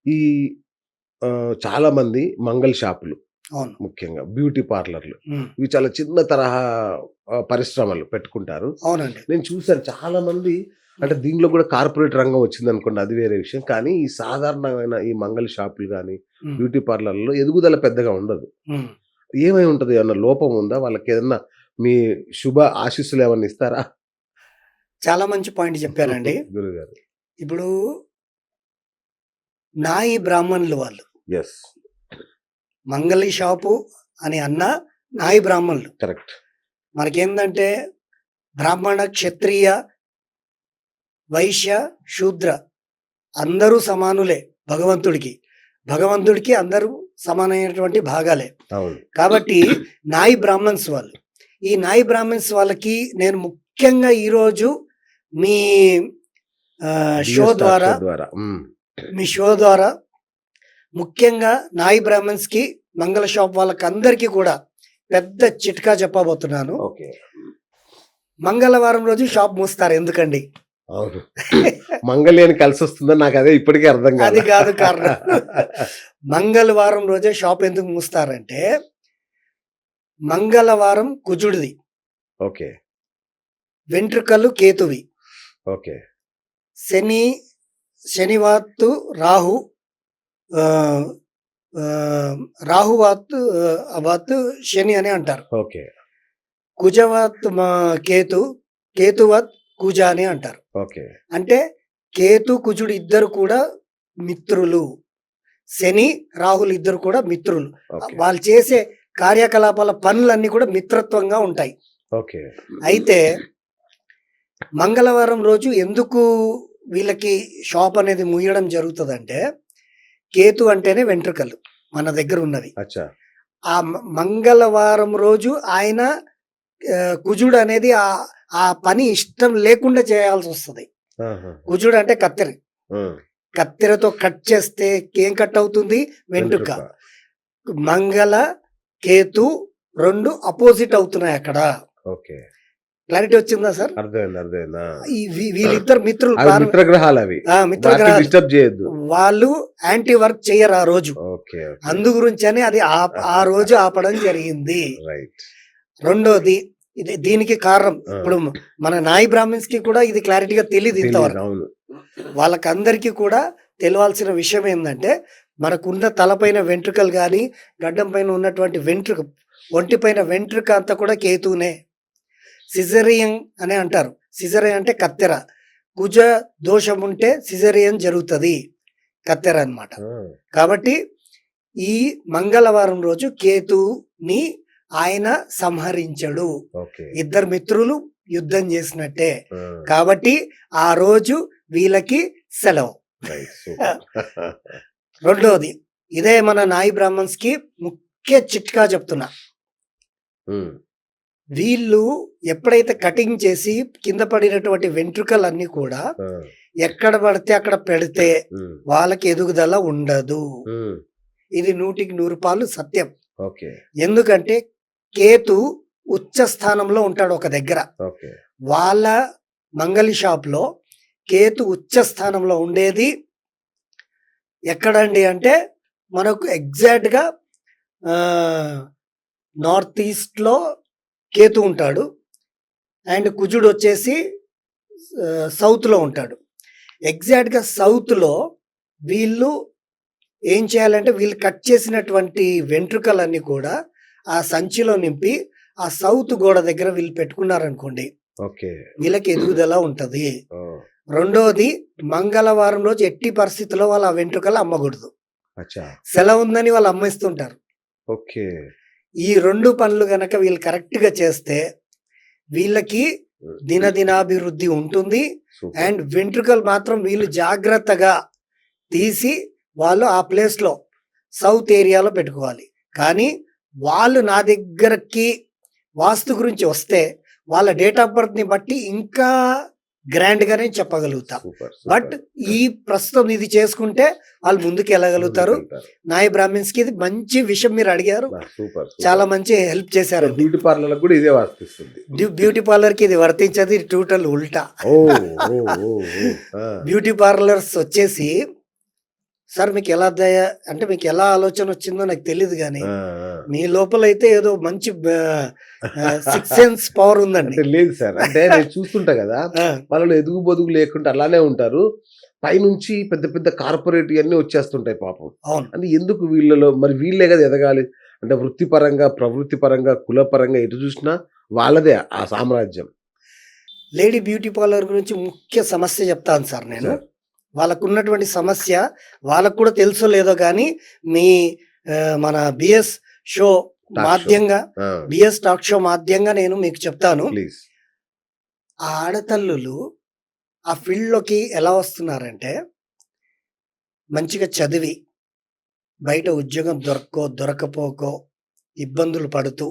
ఈ చాలా మంది మంగళ షాపులు అవును. ముఖ్యంగా బ్యూటీ పార్లర్‌లు హ్మ్. ఇవి చాలా చిన్న తరహా పరిశ్రమలు పెట్టుకుంటారు. అవునండి. నేను చూసాను చాలామంది అంటే హ్మ్. దీనిలో కూడా కార్పొరేట్ రంగం వచ్చిందనుకోండి అది వేరే విషయం. కానీ ఈ సాధారణమైన ఈ మంగళ షాపులు గాని, హ్మ్. బ్యూటీ పార్లర్‌లో ఎదుగుదల పెద్దగా ఉండదు. హ్మ్. ఏమై ఉంటది? ఏమన్నా లోపం ఉందా? వాళ్ళకేదన్నా మీ శుభ ఆశీస్సులేమన్నా ఇస్తారా? చాలా మంచి పాయింట్ చెప్పారండి. గురుగారు. ఇప్పుడు నాయి బ్రాహ్మణులు వాళ్ళు. యెస్. మంగళి షాపు అని అన్నా నాయి బ్రాహ్మణులు. కరెక్ట్. మనకేందంటే బ్రాహ్మణ, క్షత్రియ, వైశ్య, శూద్ర అందరూ సమానులే భగవంతుడికి. భగవంతుడికి అందరూ సమానమైనటువంటి భాగాలే. అవును. కాబట్టి నాయి బ్రాహ్మణ్స్ వాళ్ళు. ఈ నాయి బ్రాహ్మణ్స్ వాళ్ళకి నేను ముఖ్యంగా ఈరోజు మీ షో బిఎస్ టాక్ ద్వారా షో ద్వారా. హ్మ్. మీ షో ద్వారా ముఖ్యంగా నాయి బ్రాహ్మణ్స్‌కి, మంగళ షాప్ వాళ్ళకందరికీ కూడా పెద్ద చిట్కా చెప్పబోతున్నాను. ఓకే. మంగళవారం రోజు షాప్ మూస్తారు ఎందుకండి? అవును. మంగళ్యాన్ని కలిసొస్తుందా? నాకదే ఇప్పటికి అర్థం అది కాలా. కాదు కారణం. మంగళవారం రోజే షాప్ ఎందుకు మూస్తారంటే, మంగళవారం కుజుడిది, ఓకే. వెంట్రుకలు కేతువి, ఓకే. శనివాత్తు రాహు, ఆహ్, రాహువాత్తు వాత్తు శని అని అంటారు. ఓకే. కుజవాత్ కేతు, కేతువత్ కుజ అని అంటారు. ఓకే. అంటే కేతు, కుజుడు ఇద్దరు కూడా మిత్రులు. శని, రాహులు ఇద్దరు కూడా మిత్రులు. ఓకే. వాళ్ళు చేసే కార్యకలాపాల పనులన్నీ కూడా మిత్రత్వంగా ఉంటాయి. ఓకే. అయితే మంగళవారం రోజు ఎందుకు వీళ్ళకి షాప్ అనేది మూయడం జరుగుతదంటే, కేతు అంటేనే వెంట్రుకలు మన దగ్గర ఉన్నవి. అచ్చా! ఆ మంగళవారం రోజు ఆయన కుజుడు అనేది ఆ పని ఇష్టం లేకుండా చేయాల్సొస్తది. ఆహా! కుజుడు అంటే కత్తెర. హ్మ్. కత్తెరతో కట్ చేస్తే ఏం కట్ అవుతుంది? వెంట్రుక. వెంట్రుక. మంగళ, కేతు 2 అపోజిట్ అవుతున్నాయి అక్కడ. ఓకే. క్లారిటీ వచ్చిందా సార్? అర్థమైంది. అర్థమైంది. ఆ! ఈ వీళ్ళిద్దరు మిత్రులు అవి మిత్రగ్రహాలవి. మిత్ర వాటిని గ్రహాలు. డిస్టర్బ్ చేయొద్దు. వాళ్ళు యాంటీ వర్క్ చెయ్యరు ఆ రోజు. ఓకే. ఓకే. అందు గురించని అది ఆ రోజు ఆపడం జరిగింది. రైట్. రెండోది దీనికి కారణం ఆ! ఇప్పుడు మన నాయి బ్రాహ్మిన్స్‌కి కూడా ఇది క్లారిటీగా తెలీదు తెలీదు. ఇంతవరకు. అవును. వాళ్ళకందరికీ కూడా తెలవాల్సిన విషయం ఏందంటే, మనకున్న తలపైన వెంట్రుకలు గాని, గడ్డం పైన ఉన్నటువంటి వెంట్రుక, ఒంటిపైన వెంట్రుక అంతా కూడా కేతువునే. సిజేరియన్ అని అంటారు. సిజేరియన్ అంటే కత్తెర. కుజ దోషం ఉంటే సిజేరియన్ జరుగుతది. కత్తెర అన్నమాట. ఆ! కాబట్టి ఈ మంగళవారం రోజు కేతుని ఆయన సంహరించడు. ఓకే. ఇద్దరు మిత్రులు యుద్ధం చేసినట్టే. ఆ! కాబట్టి ఆ రోజు వీళ్ళకి సెలవు. రైట్. సూపర్. రెండోది ఇదే మన నాయి బ్రాహ్మణ్స్‌కి ముఖ్య చిట్కా చెప్తున్నా. హ్మ్. వీళ్ళు ఎప్పుడైతే కటింగ్ చేసి కింద పడినటువంటి వెంట్రుకలన్నీ కూడా ఆ! ఎక్కడ పడితే అక్కడ పెడితే హ్మ్. వాళ్ళకి ఎదుగుదల ఉండదు. హ్మ్. ఇది 100కి 100 సత్యం. ఓకే. ఎందుకంటే కేతు ఉచ్చ స్థానంలో ఉంటాడు ఒక దగ్గర. ఓకే. వాళ్ళ మంగళి షాప్‌లో కేతు ఉచ్చ స్థానంలో ఉండేది ఎక్కడండి అంటే, మనకు ఎగ్జాక్ట్‌గా నార్త్ ఈస్ట్‌లో కేతు ఉంటాడు. అండ్ కుజుడొచ్చేసి సౌత్‌లో ఉంటాడు. ఎగ్జాక్ట్‌గా సౌత్‌లో వీళ్ళు ఏం చేయాలంటే, వీళ్ళు కట్ చేసినటువంటి వెంట్రుకలన్నీ కూడా ఆ సంచిలో నింపి, ఆ సౌత్ గోడ దగ్గర వీళ్ళు పెట్టుకున్నారనుకోండి, ఓకే. వీళ్ళకి ఎదుగుదల ఉంటది. ఓహ్! రెండోది మంగళవారం రోజు ఎట్టి పరిస్థితిలో వాళ్ళు ఆ వెంట్రుకలు అమ్మకూడదు. అచ్చా! సెలవుందని వాళ్ళు అమ్మేస్తుంటారు. ఓకే. ఈ 2 పనులు గనక వీళ్ళు కరెక్ట్‌గా చేస్తే, వీళ్ళకి దినదినాభివృద్ధి ఉంటుంది. సూపర్. అండ్ వెంట్రుకలు మాత్రం వీళ్ళు జాగ్రత్తగా తీసి, వాళ్ళు ఆ ప్లేస్‌లో సౌత్ ఏరియాలో పెట్టుకోవాలి. కానీ వాళ్ళు నా దగ్గరకి వాస్తు గురించి వస్తే, వాళ్ళ డేట్ ఆఫ్ బర్త్‌ని బట్టి ఇంకా గ్రాండ్‌గానే చెప్పగలుగుతా. సూపర్. But super. ఈ ప్రస్తుతం ఇది చేసుకుంటే వాళ్ళు ముందుకెళ్ళగలుగుతారు. ముందుకెళ్తారు. నాయి బ్రాహ్మిన్స్‌కి ఇది మంచి విషయం మీరు అడిగారు. సూపర్. సూపర్. చాలా మంచి హెల్ప్ సో, చేశారండి. బ్యూటీ పార్లర్‌లకు కూడా ఇదే వర్తిస్తుంది. బ్యూటీ పార్లర్‌కి ఇది వర్తించదు. ఇది టోటల్ ఉల్టా. ఓహ్! ఓహ్! ఓహ్! ఓహ్! ఆ! బ్యూటీ పార్లర్స్ వచ్చేసి సార్ మీకు ఎలా అంటే మీకు ఎలా ఆలోచన వచ్చిందో నాకు తెలీదు గానీ, ఆ! ఆ! మీ లోపలైతే ఏదో మంచి సిక్స్త్ సెన్స్ పవర్ ఉందండి. అంటే లేదు సార్. అంటే నేను చూస్తుంటా గదా! ఆ! వాళ్ళలో ఎదుగు బొదుగు లేకుండా అలానే ఉంటారు. పైనుంచి పెద్ద పెద్ద కార్పొరేట్ ఇయన్నీ వచ్చేస్తుంటాయి పాపం. అవును. అంటే ఎందుకు వీళ్ళలో మరి వీళ్ళే గదా ఎదగాలి. అంటే వృత్తిపరంగా, ప్రవృత్తిపరంగా, కులపరంగా ఎటు జూసినా వాళ్ళదే ఆ సామ్రాజ్యం. లేడీ బ్యూటీ పార్లర్ గురించి ముఖ్య సమస్య చెప్తాను సార్ నేను. సార్. వాళ్ళకున్నటువంటి సమస్య వాళ్ళకి కూడా తెలుసో లేదో గానీ, మీ మన బిఎస్ షో టాక్ షో. మాధ్యంగా ఆ! బిఎస్ టాక్ షో మాధ్యంగా నేను మీకు చెప్తాను. ప్లీజ్. ఆ ఆడతల్లులు ఆ ఫీల్డ్‌లోకి ఎలా వస్తున్నారంటే, మంచిగా చదివి, బయట ఉద్యోగం దొరకపోకో, ఇబ్బందులు పడుతూ,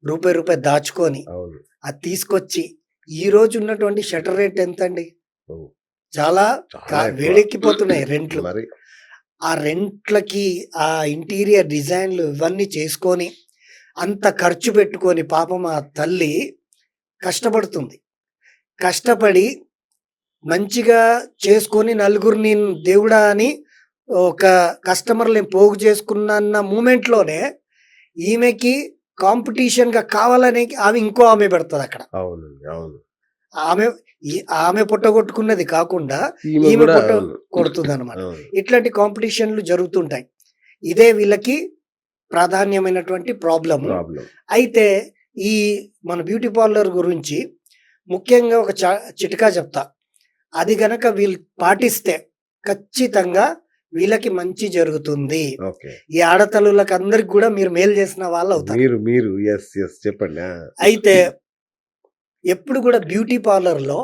రూపాయి దాచుకొని, అవును. అది తీసుకొచ్చి, ఈ రోజు ఉన్నటువంటి షట్టర్ రేట్ ఎంతండి? ఓహ్! చాలా చాలా ఎక్కువ. వేడెక్కిపోతున్నాయి రెంట్లు. మరి ఆ రెంట్లకి, ఆ ఇంటీరియర్ డిజైన్‌లు ఇవన్నీ చేసుకొని, అంత ఖర్చు పెట్టుకొని పాపం ఆ తల్లి కష్టపడుతుంది. కష్టపడి మంచిగా చేసుకొని నలుగురిని దేవుడా అని ఒక కస్టమర్‌లని పోగు చేసుకున్నన్న మూమెంట్‌లోనే ఈమెకి కాంపిటీషన్‌గా కావాలని ఆమె ఇంకో ఆమె పెడతదక్కడ. అవునండి. అవును. ఆమె ఈ ఆమె పొట్టగొట్టుకున్నది కాకుండా ఈమె ఈమె గూడా పొట్ట అవును. కొడుతుందనమాట. అవును. ఇట్లాంటి కాంపిటీషన్‌లు జరుగుతుంటాయి. ఇదే వీళ్ళకి ప్రాధాన్యమైనటువంటి ప్రాబ్లము. ప్రాబ్లమ్. అయితే ఈ మన బ్యూటీ పార్లర్ గురించి ముఖ్యంగా ఒక చిట్కా చెప్తా. అది గనక వీళ్ళు పాటిస్తే ఖచ్చితంగా వీళ్ళకి మంచి జరుగుతుంది. ఓకే. ఈ ఆడతల్లులకందరికి గూడా మీరు మేలు చేసిన వాళ్ళవుతారు. మీరు యెస్. యెస్. చెప్పండి. ఆ! అయితే ఎప్పుడు గూడా బ్యూటీ పార్లర్‌లో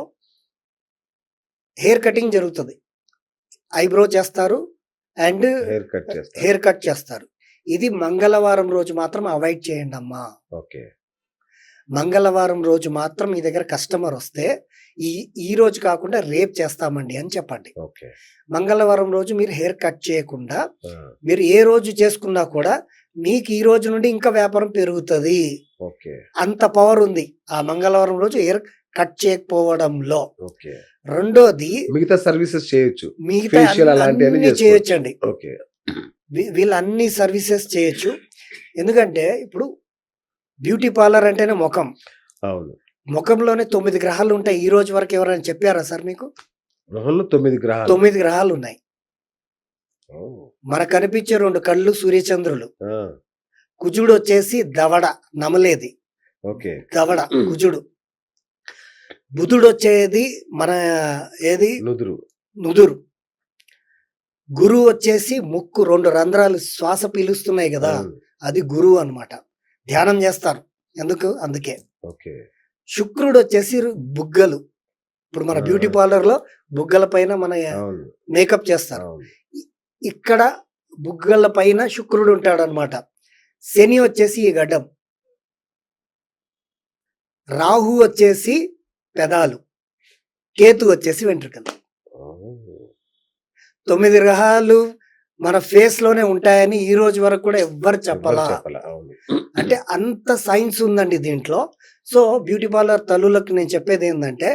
హెయిర్ కటింగ్ జరుగుతది. ఐబ్రో చేస్తారు అండ్ హెయిర్ కట్ చేస్తారు. హెయిర్ కట్ చేస్తారు. ఇది మంగళవారం రోజు మాత్రం అవాయిడ్ చేయండమ్మా. ఓకే. మంగళవారం రోజు మాత్రం మీ దగ్గర కస్టమరొస్తే, ఈ ఈ రోజు కాకుండా రేపు చేస్తామండి అని చెప్పండి. ఓకే. మంగళవారం రోజు మీరు హెయిర్ కట్ చేయకుండా, ఆ! మీరు ఏ రోజు చేసుకున్నా కూడా మీకు ఈ రోజు నుండి ఇంకా వ్యాపారం పెరుగుతది. ఓకే. అంత పవరుంది. ఆ మంగళవారం రోజు హెయిర్ కట్ చేయకపోవడంలో. ఓకే. రెండోది మిగతా సర్వీసెస్ చేయొచ్చు. మిగతా ఫేషియల్ అలాంటియన్నీ అన్నీ చేసుకోవచ్చు. చేయొచ్చండి. ఓకే. వీళ్ళు అన్ని సర్వీసెస్ చేయొచ్చు. ఎందుకంటే ఇప్పుడు బ్యూటీ పార్లర్ అంటేనే మొఖం. అవును. మొఖంలోనే 9 గ్రహాలుంటాయి. ఈ రోజు వరకు ఎవరైనా చెప్పారా సార్ మీకు? గృహంలో 9 గ్రహాలు. 9 గ్రహాలున్నాయి. ఓహ్! మనకు కనిపించే 2 కళ్ళు సూర్యచంద్రులు. ఆ! కుజుడొచ్చేసి దవడ, నమలేది. ఓకే. దవడ, కుజుడు. బుధుడొచ్చేది మన ఏది నుదురు. నుదురు. గురువు వచ్చేసి ముక్కు 2 రంధ్రాలు శ్వాస పీలుస్తున్నాయి గదా! అవును. అది గురువు అన్నమాట. ధ్యానం జేస్తారు. ఎందుకు? అందుకే. ఓకే. శుక్రుడొచ్చేసి బుగ్గలు. ఇప్పుడు మన ఆ! బ్యూటీ ఆ! పార్లర్‌లో బుగ్గల పైన మన అవును. మేకప్ చేస్తారు. అవును. ఇ ఇక్కడ బుగ్గల పైన శుక్రుడుంటాడనమాట. శని వచ్చేసి ఈ గడ్డం. రాహు వచ్చేసి పెదాలు. కేతు వచ్చేసి వెంట్రుకలు. ఓహ్! 9 గ్రహాలు మన ఫేస్‌లోనే ఉంటాయని ఈ రోజు వరకు కూడా ఎవ్వరు ఎవ్వరు చెప్పలా. చెప్పలా. అవును. అంటే అంత సైన్స్ ఉందండి దీంట్లో. సో, బ్యూటీ పార్లర్ తల్లులకు నేను చెప్పేదేందంటే,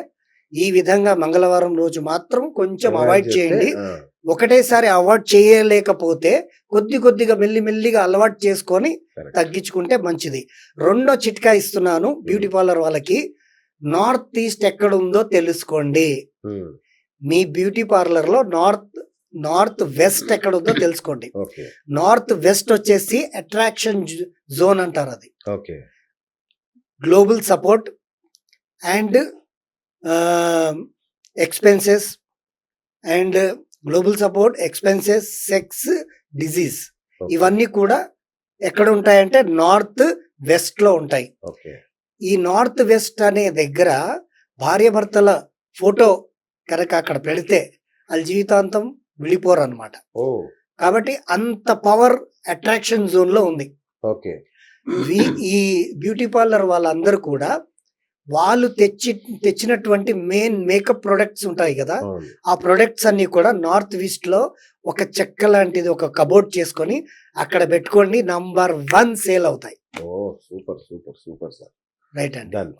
ఈ విధంగా మంగళవారం రోజు మాత్రం కొంచెం అవాయిడ్ అవాయిడ్ చేస్తే చేయండి. ఆ! ఒకటేసారి అవాయిడ్ చేయలేకపోతే కొద్దిగా మెల్లిగా అలవాటు చేసుకొని కరెక్ట్. తగ్గించుకుంటే మంచిది. రెండో చిట్కా ఇస్తున్నాను బ్యూటీ పార్లర్ వాళ్ళకి. నార్త్ ఈస్ట్ ఎక్కడుందో తెలుసుకోండి. హ్మ్. మీ బ్యూటీ పార్లర్‌లో నార్త్ వెస్ట్ ఎక్కడుందో తెలుసుకోండి. ఓకే. నార్త్ వెస్ట్ వచ్చేసి అట్రాక్షన్ జోన్ అంటారది. Okay. Global support and ah, expenses and global support, expenses, sex, disease okay. ఇవన్నీ కూడా ఎక్కడుంటాయంటే నార్త్ వెస్ట్‌లో ఉంటాయి. ఓకే. ఈ నార్త్ వెస్ట్ అనే దగ్గర భార్యాభర్తల ఫోటో కనుక అక్కడ పెడితే ఆళ్ళు జీవితాంతం విడిపోరనమాట. ఓహ్! కాబట్టి అంత పవర్ అట్రాక్షన్ జోన్‌లో ఉంది. ఓకే. వి ఈ బ్యూటీ పార్లర్ వాళ్ళందరూ కూడా వాళ్ళు తెచ్చినటువంటి మెయిన్ మేకప్ ప్రొడక్ట్స్ ఉంటాయి గదా! అవును. ఆ ప్రొడక్ట్స్ అన్నీ కూడా నార్త్ ఈస్ట్‌లో ఒక చెక్క లాంటిది ఒక కబోర్డ్ చేసుకొని అక్కడ పెట్టుకోండి. నంబర్ 1 సేల్ అవుతాయి. Oh! Super. Super. Super sir. Right అండి. డన్.